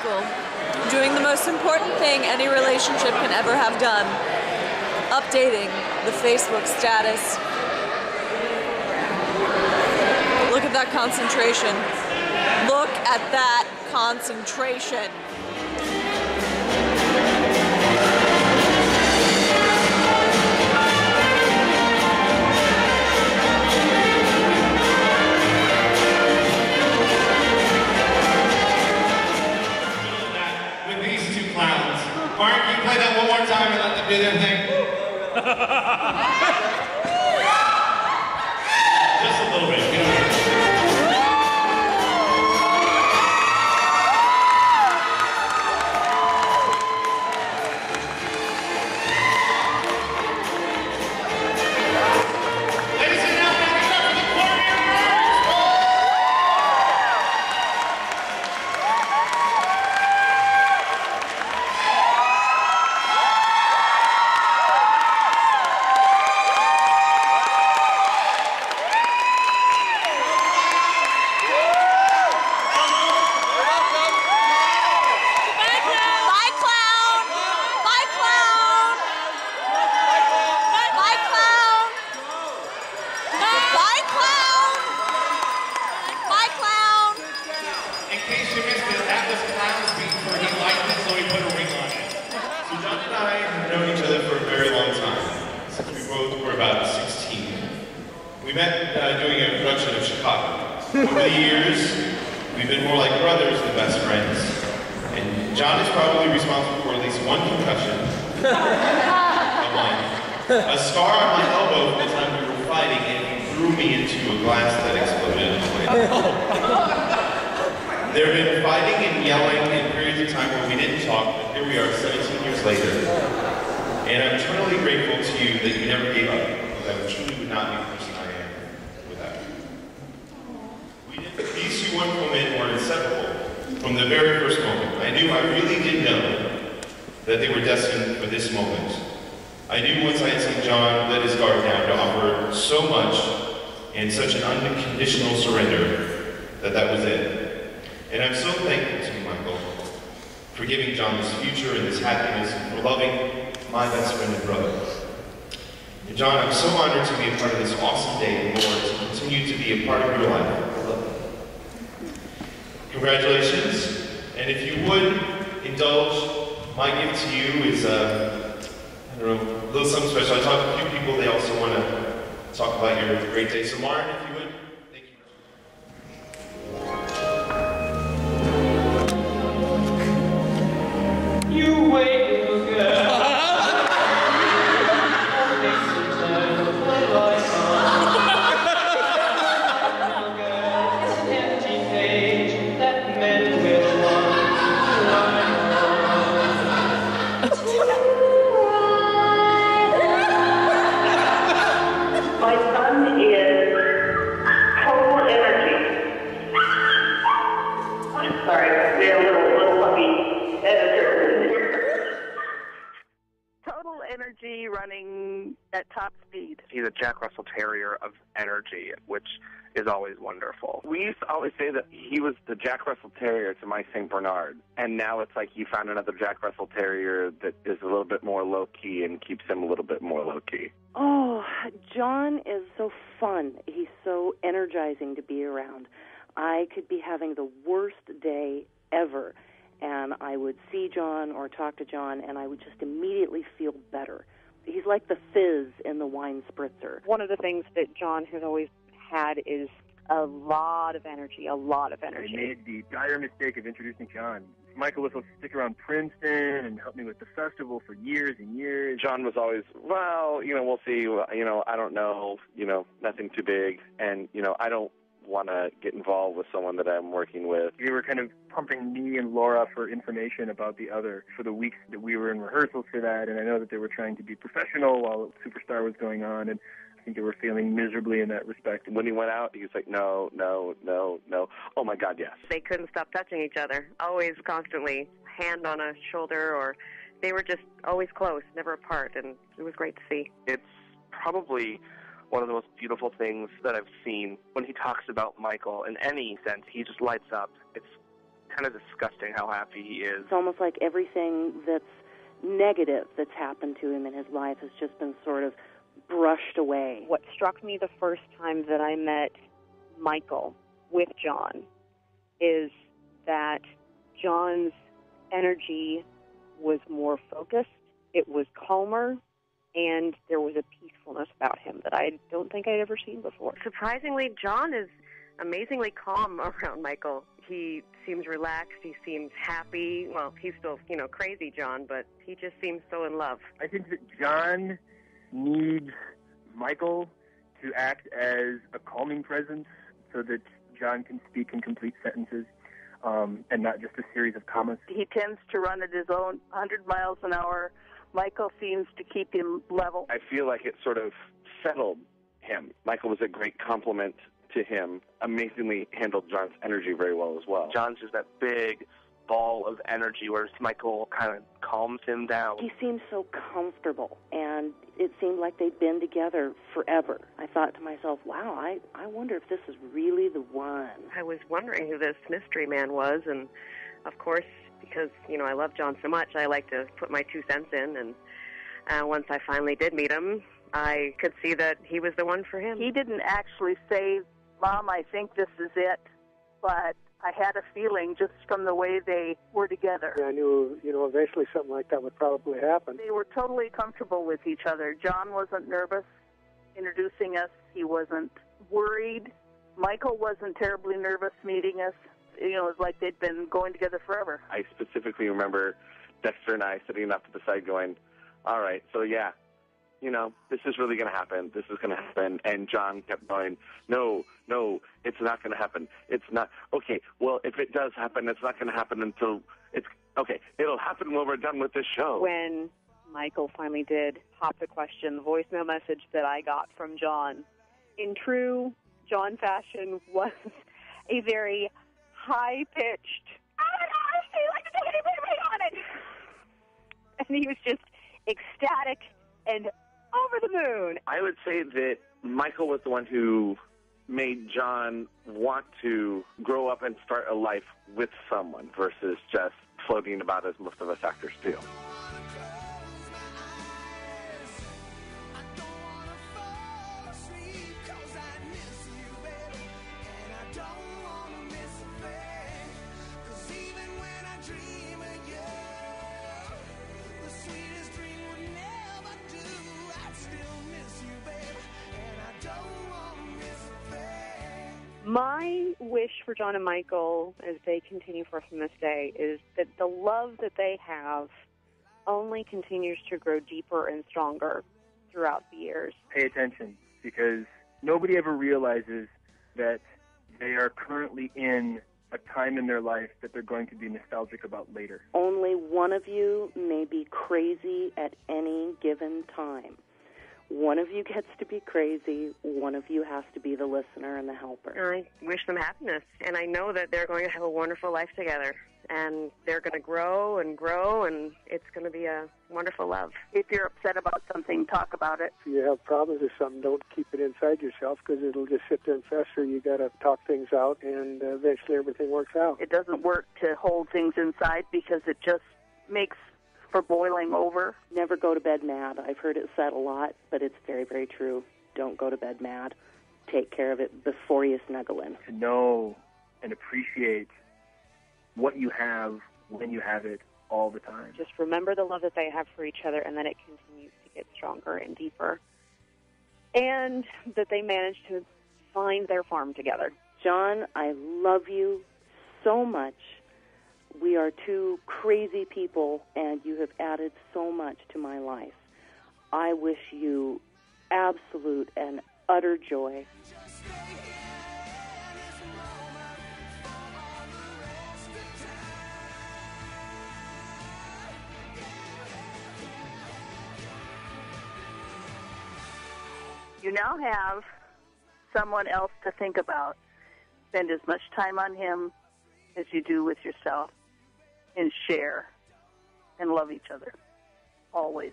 Michael, doing the most important thing any relationship can ever have done, updating the Facebook status. Look at that concentration. Look at that concentration. Mark, can you play that one more time and let them do their thing? Just a little bit. Ladies and gentlemen, give it up for the Cormier-Burke! We met doing a production of Chicago. Over the years, we've been more like brothers than best friends. And John is probably responsible for at least one concussion of mine. A scar on my elbow from the time we were fighting, and he threw me into a glass that exploded. There have been fighting and yelling and periods of time when we didn't talk, but here we are 17 years later. And I'm eternally grateful to you that you never gave up, because I truly would not be the person I am without you. These two wonderful men were inseparable from the very first moment. I really did know that they were destined for this moment. I knew once I had seen John let his guard down to offer so much and such an unconditional surrender that that was it. And I'm so thankful to you, Michael, for giving John this future and this happiness and for loving my best friend and brother. And John, I'm so honored to be a part of this awesome day, and Lord, to continue to be a part of your life. I love you. Congratulations. And if you would indulge, my gift to you is, I don't know, a little something special. I talked to a few people, they also want to talk about your great day. So Maren, if you would. You wait, little girl. Empty page that men will My son is total energy. I'm sorry, we have a little puppy editor in here. Total energy running at top speed. He's a Jack Russell Terrier of energy, which is always wonderful. We used to always say that he was the Jack Russell Terrier to my St. Bernard, and now it's like you found another Jack Russell Terrier that is a little bit more low-key and keeps him a little bit more low-key. Oh, John is so fun. He's so energizing to be around. I could be having the worst day ever, and I would see John or talk to John, and I would just immediately feel better. He's like the fizz in the wine spritzer. One of the things that John has always had is a lot of energy, I made the dire mistake of introducing John. Michael was supposed to stick around Princeton and help me with the festival for years and years. John was always, well, we'll see, I don't know, nothing too big, and, I don't want to get involved with someone that I'm working with. They were kind of pumping me and Laura for information about the other for the weeks that we were in rehearsals for that, and I know that they were trying to be professional while Superstar was going on, and I think they were feeling miserably in that respect. When he went out, he was like, no. Oh, my God, yes. They couldn't stop touching each other, always constantly, hand on a shoulder, or they were just always close, never apart, and it was great to see. It's probably one of the most beautiful things that I've seen. When he talks about Michael in any sense, he just lights up. It's kind of disgusting how happy he is. It's almost like everything that's negative that's happened to him in his life has just been sort of brushed away. What struck me the first time that I met Michael with John is that John's energy was more focused, it was calmer, and there was a peacefulness about him that I don't think I'd ever seen before. Surprisingly, John is amazingly calm around Michael. He seems relaxed, he seems happy. Well, he's still, crazy John, but he just seems so in love. I think that John needs Michael to act as a calming presence so that John can speak in complete sentences and not just a series of commas. He tends to run at his own 100 miles an hour. Michael seems to keep him level. I feel like it sort of settled him. Michael was a great compliment to him, amazingly handled John's energy very well as well. John's just that big ball of energy, whereas Michael kind of calms him down. He seemed so comfortable, and it seemed like they'd been together forever. I thought to myself, wow, I wonder if this is really the one. I was wondering who this mystery man was, and of course, because, I love John so much, I like to put my 2 cents in, and once I finally did meet him, I could see that he was the one for him. He didn't actually say, Mom, I think this is it, but I had a feeling just from the way they were together. I knew, eventually something like that would probably happen. They were totally comfortable with each other. John wasn't nervous introducing us. He wasn't worried. Michael wasn't terribly nervous meeting us. It was like they'd been going together forever. I specifically remember Dexter and I sitting up to the side going, all right, so yeah, this is really going to happen. This is going to happen. And John kept going, no, it's not going to happen. It's not. Okay, well, if it does happen, it's not going to happen until it's, okay, it'll happen when we're done with this show. When Michael finally did pop the question, the voicemail message that I got from John, in true John fashion, was a very high-pitched, oh my gosh, do you like to take anybody on it? And he was just ecstatic and over the moon. I would say that Michael was the one who made John want to grow up and start a life with someone versus just floating about as most of us actors do. My wish for John and Michael as they continue forth from this day is that the love that they have only continues to grow deeper and stronger throughout the years. Pay attention, because nobody ever realizes that they are currently in a time in their life that they're going to be nostalgic about later. Only one of you may be crazy at any given time. One of you gets to be crazy. One of you has to be the listener and the helper. I wish them happiness, and I know that they're going to have a wonderful life together, and they're going to grow, and it's going to be a wonderful love. If you're upset about something, talk about it. If you have problems with something, don't keep it inside yourself, because it'll just sit there and fester. You got to talk things out, and eventually everything works out. It doesn't work to hold things inside, because it just makes for boiling over. Never go to bed mad. I've heard it said a lot, but it's very, very true. Don't go to bed mad. Take care of it before you snuggle in. To know and appreciate what you have when you have it all the time. Just remember the love that they have for each other, and then it continues to get stronger and deeper. And that they manage to find their farm together. John, I love you so much. We are two crazy people, and you have added so much to my life. I wish you absolute and utter joy. You now have someone else to think about. Spend as much time on him as you do with yourself, and share and love each other always.